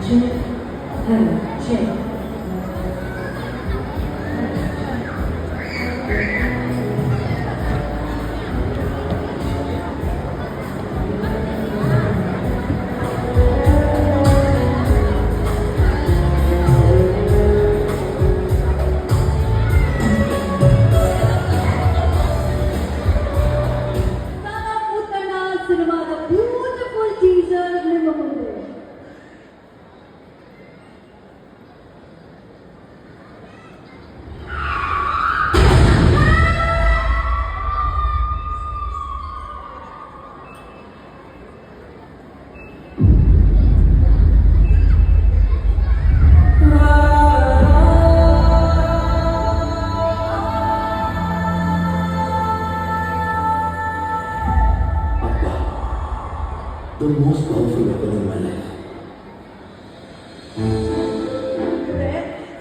check. Hello, check. ಸಿನಿಮಾದ beautiful teaser ನಿಮ್ಮ ಮುಂದೆ. The most powerful weapon in my life.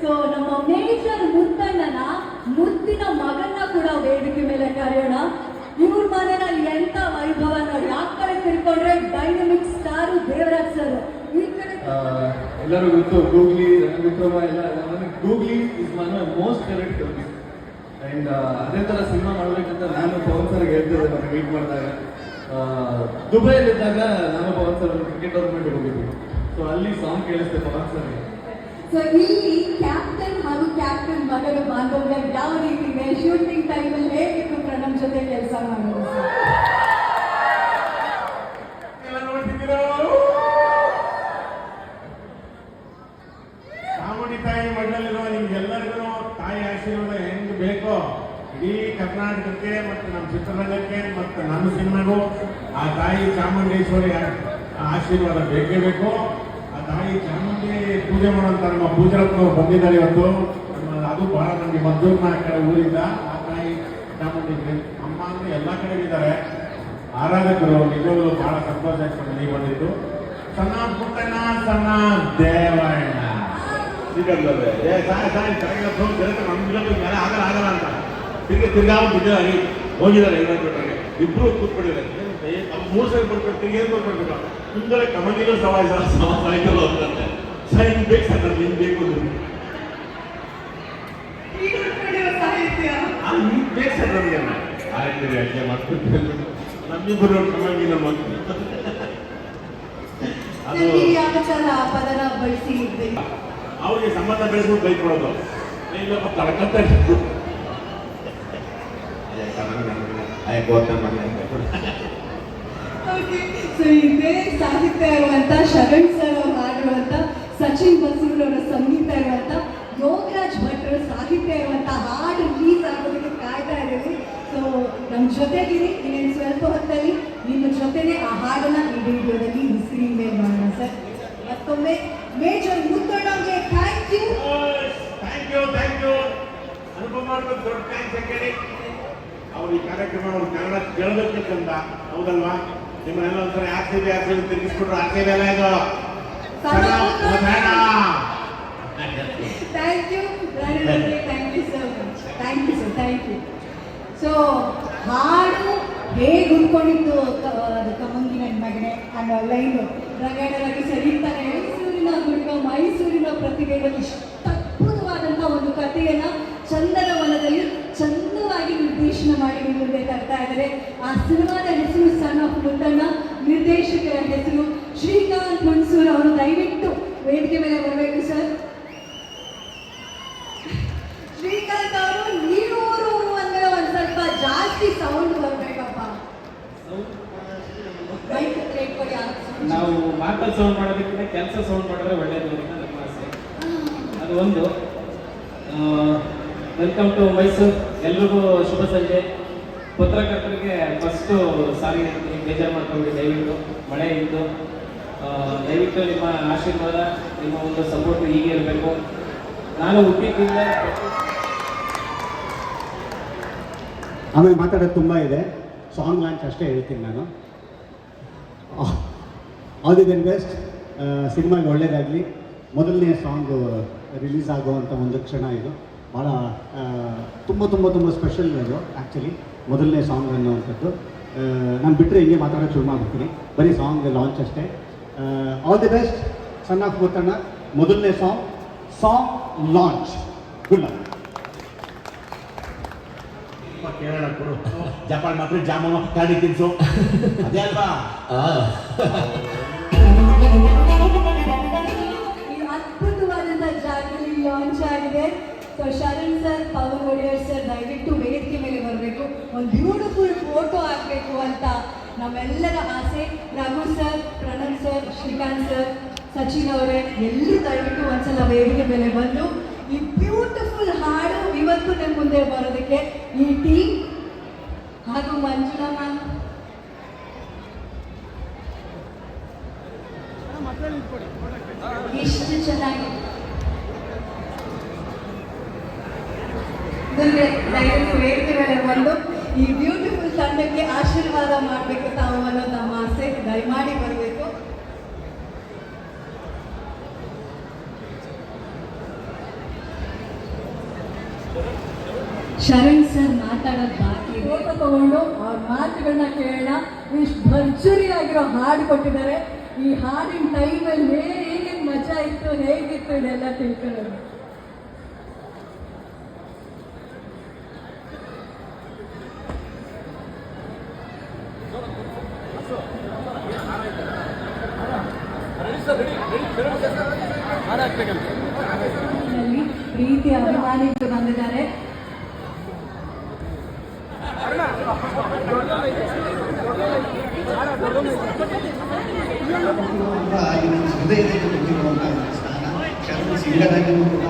So ನಮ್ಮ major ಮುತ್ತಣ್ಣನ ಮುದ್ದಿನ ಮಗನ್ನ ಕೂಡ ವೇದಿಕೆ ಮೇಲೆ ಕರೆಯೋಣ. ಇವ್ರ ಮನೆನ ಎಂತ ವೈಭವ ನೋಡಿ. ಆ ಕಡೆ ತಿಳ್ಕೊಂಡ್ರೆ ಡೈನಮಿಕ್ ಸ್ಟಾರ್ ದೇವರಾಜ್ ಸರ್, ಈ ಕಡೆ ಎಲ್ಲರೂ ಗೊತ್ತು ಗೂಗ್ಲಿ ವಿಕ್ರಮ ಎಲ್ಲ. ನನಗೆ googly is my most favourite film. And ಅದೇ ಥರ ಸಿನಿಮಾ ಮಾಡಬೇಕಂತ ನಾನು ಪವನ್ ಸರ್ಗೆ ಹೇಳ್ತಿದ್ದೆ ನಾನು ಮೀಟ್ ಮಾಡಿದಾಗ. ದುಬೈಲಿದ್ದಾಗ ನಾನು ಪವನ್ ಸರ್ ಕ್ರಿಕೆಟ್ ಟೂರ್ನಮೆಂಟ್ಗೆ ಹೋಗಿದ್ವಿ. ಸೊ ಅಲ್ಲಿ ಸಾಂಗ್ ಕೇಳಿಸ್ತೆ ಪವನ್ ಸರ್ಗೆ. ಸೊ ಇಲ್ಲಿ ಕ್ಯಾಪ್ಟನ್ ಹಾಗೂ ಕ್ಯಾಪ್ಟನ್ ಮಗನ ಬಾಂಧವ್ಯ ಯಾವ ರೀತಿ ಇದೆ, ಶೂಟಿಂಗ್ ಟೈಮಲ್ಲಿ ಹೇಗಿತ್ತು ಪ್ರಣಮ್ ಜೊತೆ ಕೆಲಸ ಮಾಡೋದು ಸರ್? ಚಾಮುಂಡಿ ತಾಯಿ ಮಣ್ಣಲ್ಲಿರುವ ನಿಮ್ಗೆಲ್ಲರಿಗೂ ತಾಯಿ ಆಶೀರ್ವಾದ ಹೆಂಗ್ ಬೇಕೋ ಇಡೀ ಕರ್ನಾಟಕಕ್ಕೆ ಮತ್ತು ನಮ್ಮ ಚಿತ್ರರಂಗಕ್ಕೆ ಮತ್ತು ನಮ್ಮ ಸಿನಿಮಾಗೂ ಆ ತಾಯಿ ಚಾಮುಂಡೇಶ್ವರಿ ಆಶೀರ್ವಾದ ಬೇಕೇ ಬೇಕು. ಆ ತಾಯಿ ಚಾಮುಂಡಿ ಪೂಜೆ ಮಾಡುವಂತ ನಮ್ಮ ಪೂಜಾರತ್ನವ್ರು ಬಂದಿದ್ದಾರೆ ಇವತ್ತು. ಅದು ಬಹಳ ನಮಗೆ ಮದ್ದೂರ್ನ ಕಡೆ ಊರಿಂದ ಆ ತಾಯಿ ಚಾಮುಂಡಿ ಅಮ್ಮ ಅಂದ್ರೆ ಎಲ್ಲ ಕಡೆ ಇದ್ದಾರೆ ಆರಾಧಕರು. ನಿಜವಾಗ್ಲೂ ಬಹಳ ಸಂತೋಷ ಆಗ್ತದೆ ನೀವು ಬಂದಿದ್ದು. ಸಣ್ಣ ಪುಟ್ಟಣ್ಣ ಸಣ್ಣ ದೇವಣ್ಣ ಸಿಗಲ್ಲದೆ ನಮ್ಗೆ ಆಗಲ್ಲ ಅಂತ ತಿರ್ಗಾ ಬಿಟ್ಟಿದ್ದಾರೆ. ಹೋಗಿದ್ದಾರೆ ಇಬ್ರು ಕೂತ್ಕೊಂಡಿದ್ದಾರೆ. 3 ಸಲ ಬರ್ಬೇಕು, ತಿರ್ಗಿ ಏನು ಬರ್ಬೇಕು ಮುಂದೆ ಕಮಂಡಿಗಳು ಸವಾಯಿಸಲ್ಲ ಅಂತಂತೆ. ಸರ್ ಹಿಂಗ್ ಬೇಕು ಸರ್, ನಮ್ಗೆ ಹಿಂಗ್ ಬೇಕು ಹಿಂಗ್ ಬೇಕು ಸರ್ ನಮ್ಗೆ. ಆಯ್ತು ರೀ, ಅಜ್ಜ ಮಾಡ್ಕೊಡ್ತೀವಿ ನಮ್ಮಿಬ್ಬರು ಕಮಂಡಿನ ಮಕ್ಕಳು. ಅದು ಯಾವ ತರ ಪದನ ಬಳಸಿ ಅವ್ರಿಗೆ ಸಂಬಂಧ ಬೆಳೆಸ್ಬಿಟ್ಟು ಬೈಕೊಡೋದು. ಇಲ್ಲಪ್ಪ ತಡ್ಕಂತ ಸೊ ಇದೇ ಸಾಹಿತ್ಯ ಇರುವಂತ ಶರಣ್ ಸರ್ ಅವರು ಹಾಡಿರುವಂತ, ಸಚಿನ್ ಬಸೂರವರ ಸಂಗೀತ ಇರುವಂತ, ಯೋಗರಾಜ್ ಭಟ್ರ ಸಾಹಿತ್ಯ ಇರುವಂತ ಹಾಡು ರಿಲೀಸ್ ಆಗೋದಕ್ಕೆ ಕಾಯ್ತಾ ಇದ್ದೀವಿ. ಸೊ ನಮ್ಮ ಜೊತೆಗಿರಿ ಇನ್ನೇನು ಸ್ವಲ್ಪ ಹೊತ್ತಲ್ಲಿ ನಿಮ್ಮ ಜೊತೆನೆ ಆ ಹಾಡನ್ನ ಈ ವಿಡಿಯೋದಲ್ಲಿ ಸ್ಕ್ರೀನ್ ಮೇಲೆ ಮಾಡೋಣ ಸರ್. ಮತ್ತೊಮ್ಮೆ ಮೇಜರ್ ಮುತ್ತಣ್ಣಗೆ ಥ್ಯಾಂಕ್ ಯು. ಥ್ಯಾಂಕ್ ಯು ಅನುಭವ ಮಾಡ್ಬೇಕು. ದೊಡ್ಡ ಥ್ಯಾಂಕ್ಸ್ ಯಾಕೆ ಅವ್ರು ಈ ಕಾರ್ಯಕ್ರಮ ಅವ್ರು ಕನ್ನಡ ಕೇಳಬೇಕಂತ. ಹೌದಲ್ವಾ? ನಿಮ್ಮನ್ನೆಲ್ಲ ಒಂದ್ಸರಿ ಆರ್ಸಿಬಿ ತಿರುಗಿಸ್ಬಿಟ್ರು. ಆರ್ಸಿಬಿ ಎಲ್ಲ ಇದು thank you thank you sir, thank you sir, thank you. So ಹಾಡು ಹೇಗೆ ಹುಡ್ಕೊಂಡಿತ್ತು ಕಮಂಗಿನ ಮಗನೆ ಅನ್ನೋ ಲೈನು ರಗಡ ರಗಿ ಸರಿತಾನೆ. ಮೈಸೂರಿನ ಹುಡುಗ ಮೈಸೂರಿನ ಪ್ರತಿಭೆಗಳು ಇಷ್ಟು ಅದ್ಭುತವಾದಂಥ ಒಂದು ಕಥೆಯನ್ನ ಚಂದನವನದಲ್ಲಿ ಚಂದವಾಗಿ ನಿರ್ದೇಶನ ಮಾಡಿ ನಿಮ್ಮ ಮುಂದೆ ತರ್ತಾ ಇದ್ದಾರೆ. ಆ ಸಿನಿಮಾದ ಹೆಸರು ಸನ್ ಆಫ್ ಮುತ್ತಣ್ಣ, ನಿರ್ದೇಶಕರ ಹೆಸರು ಶ್ರೀಕಾಂತ್ ಹುಣಸೂರ್ ಅವರು. ದಯವಿಟ್ಟು ವೇದಿಕೆ ಮೇಲೆ ಬರಬೇಕು ಸರ್. ಶ್ರೀಕಾಂತ್ ಅವರು ನೀರೂರು ಅಂದ್ರೆ ಒಂದ್ ಸ್ವಲ್ಪ ಜಾಸ್ತಿ ಸೌಂಡ್ ಬರ್ಬೇಕಪ್ಪ. ನಾವು ಮಾತಲ್ಲಿ ಸೌಂಡ್ ಮಾಡೋದಕ್ಕಿಂತ ಕೆಲಸ ಸೌಂಡ್ ಮಾಡಿದ್ರೆ ಒಳ್ಳೆಯದು ಅಂತ ನಮ್ಮ ಆಸೆ. ಅದು ಒಂದು. Welcome to Mysuru. ಎಲ್ರಿಗೂ ಶುಭ ಸಂಜೆ. ಪತ್ರಕರ್ತರಿಗೆ ಫಸ್ಟು ಸಾರಿ ಬೇಜಾರು ಮಾಡ್ಕೊಂಡು ದಯವಿಟ್ಟು ಮಳೆ ಇದ್ದು ದಯವಿಟ್ಟು ನಿಮ್ಮ ಆಶೀರ್ವಾದ, ನಿಮ್ಮ ಒಂದು ಸಪೋರ್ಟ್ ಹೀಗೆ ಇರಬೇಕು. ನಾನು ಹುಟ್ಟಿದ್ದಿಂದ ಆಮೇಲೆ ಮಾತಾಡೋದು ತುಂಬ ಇದೆ. ಸಾಂಗ್ ಲಾಂಚ್ ಅಷ್ಟೇ ಹೇಳ್ತೀನಿ ನಾನು. All the very best. ಸಿನಿಮಾಗೆ ಒಳ್ಳೆಯದಾಗಲಿ. ಮೊದಲನೇ ಸಾಂಗು ರಿಲೀಸ್ ಆಗುವಂಥ ಒಂದು ಕ್ಷಣ ಇದು. ಭಾಳ ತುಂಬ ತುಂಬ ತುಂಬ ಸ್ಪೆಷಲ್ ಅದು. ಆ್ಯಕ್ಚುಲಿ ಮೊದಲನೇ ಸಾಂಗ್ ಅನ್ನುವಂಥದ್ದು. ನಾನು ಬಿಟ್ಟರೆ ಹಿಂಗೆ ಮಾತಾಡೋಕ್ಕೆ ಶುರು ಮಾಡ್ಬಿಡ್ತೀನಿ. ಬರೀ ಸಾಂಗ್ ಲಾಂಚ್ ಅಷ್ಟೇ. All the best. Son of Muttanna ಮೊದಲನೇ ಸಾಂಗ್ ಲಾಂಚ್. Good luck. ಕೇಳೋಣ ಕೊಡು. ಜಪಾನ್ ಮಾತ್ರ ಜಾಮೂನು ಗಾಡಿ ತಿನ್ಸು ಅದೇ ಅಲ್ವಾ? ಈ ಅದ್ಭುತವಾದಂಥ ಜಾಗದಲ್ಲಿ ಲಾಂಚ್ ಆಗಿದೆ. So Sharan sir, Pavan Wadeyar sir ದಯವಿಟ್ಟು ವೇದಿಕೆ ಮೇಲೆ ಬರಬೇಕು, ಒಂದು ಬ್ಯೂಟಿಫುಲ್ ಫೋಟೋ ಆಗಬೇಕು ಅಂತ ನಮ್ಮೆಲ್ಲರ ಆಸೆ. Raghu sir, Pranav sir, Srikanth sir, Sachin ಅವರೇ ಎಲ್ಲರೂ ದಯವಿಟ್ಟು ಒಂದ್ಸಲ ವೇದಿಕೆ ಮೇಲೆ ಬಂದು ಈ ಬ್ಯೂಟಿಫುಲ್ ಹಾಡು ಇವತ್ತು ನಿಮ್ಮ ಮುಂದೆ ಬರೋದಕ್ಕೆ ಈ ಟೀಮ್ ಹಾಗೂ ಮಂಜುಳಾ ಮ್ಯಾಮ್, ಇಷ್ಟು ಚೆನ್ನಾಗಿ ದಯವಿಟ್ಟು ವೇದಿಕೆ ಮೇಲೆ ಬಂದು ಈ ಬ್ಯೂಟಿಫುಲ್ ತಂಡಕ್ಕೆ ಆಶೀರ್ವಾದ ಮಾಡಬೇಕು ತಾವು ಅನ್ನೋದು ನಮ್ಮ ಆಸೆ. ದಯಮಾಡಿ ಬರಬೇಕು. ಶರಣ್ ಸರ್ ಮಾತಾಡೋದು ಬಾಕಿ, ಫೋಟೋ ತಗೊಂಡು ಅವ್ರ ಮಾತುಗಳನ್ನ ಕೇಳೋಣ. ಇಷ್ಟು ಭರ್ಜರಿ ಆಗಿರೋ ಹಾಡು ಕೊಟ್ಟಿದ್ದಾರೆ. ಈ ಹಾಡಿನ ಟೈಮಲ್ಲಿ ಹೇಗೆ ಮಜಾ ಇತ್ತು, ಹೇಗಿತ್ತು ಇದೆಲ್ಲ ತಿಳ್ಕೊಳ್ಳೋದು. ಪ್ರೀತಿ ಅಭಿಮಾನಿಗಳು ಬಂದಿದ್ದಾರೆ. ಹೃದಯದಲ್ಲಿ ಬಂದಿರುವಂತಹ ಸ್ಥಾನ ಶರಣ ಸಿಂಗರಾಗಿಯೂ ಕೂಡ